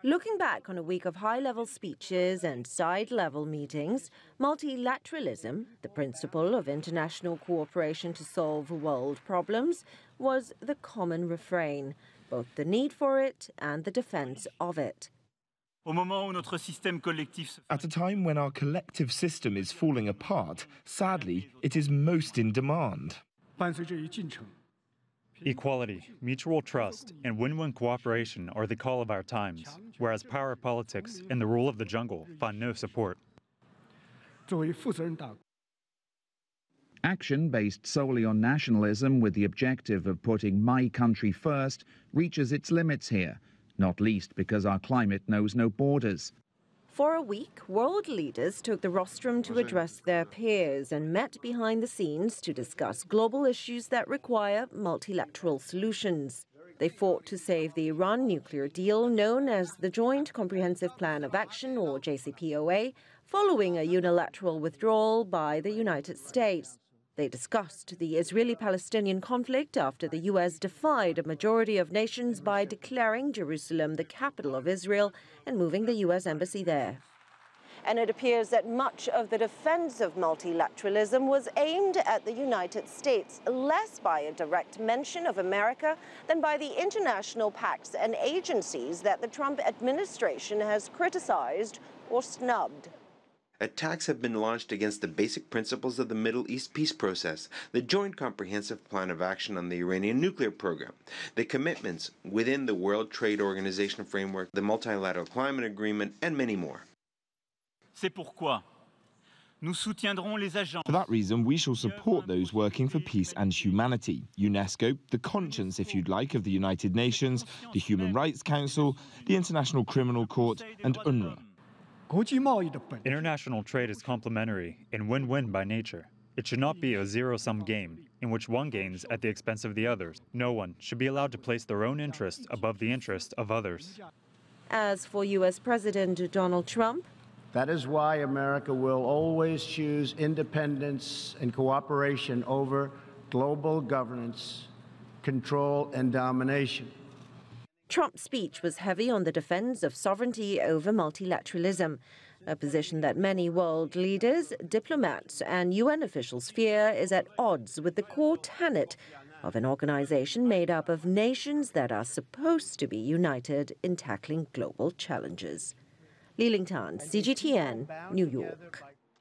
Looking back on a week of high-level speeches and side-level meetings, multilateralism, the principle of international cooperation to solve world problems, was the common refrain, both the need for it and the defense of it. At a time when our collective system is falling apart, sadly, it is most in demand. Equality, mutual trust, and win-win cooperation are the call of our times, whereas power politics and the rule of the jungle find no support. Action based solely on nationalism with the objective of putting my country first reaches its limits here, not least because our climate knows no borders. For a week, world leaders took the rostrum to address their peers and met behind the scenes to discuss global issues that require multilateral solutions. They fought to save the Iran nuclear deal known as the Joint Comprehensive Plan of Action, or JCPOA, following a unilateral withdrawal by the United States. They discussed the Israeli-Palestinian conflict after the U.S. defied a majority of nations by declaring Jerusalem the capital of Israel and moving the U.S. embassy there. And it appears that much of the defense of multilateralism was aimed at the United States, less by a direct mention of America than by the international pacts and agencies that the Trump administration has criticized or snubbed. Attacks have been launched against the basic principles of the Middle East peace process, the Joint Comprehensive Plan of Action on the Iranian nuclear program, the commitments within the World Trade Organization framework, the Multilateral Climate Agreement, and many more. For that reason, we shall support those working for peace and humanity. UNESCO, the conscience, if you'd like, of the United Nations, the Human Rights Council, the International Criminal Court, and UNGA. International trade is complementary and win-win by nature. It should not be a zero-sum game in which one gains at the expense of the others. No one should be allowed to place their own interests above the interest of others. As for U.S. President Donald Trump, that is why America will always choose independence and cooperation over global governance, control, and domination. Trump's speech was heavy on the defense of sovereignty over multilateralism, a position that many world leaders, diplomats, and UN officials fear is at odds with the core tenet of an organization made up of nations that are supposed to be united in tackling global challenges. Li Lingtan, CGTN, New York.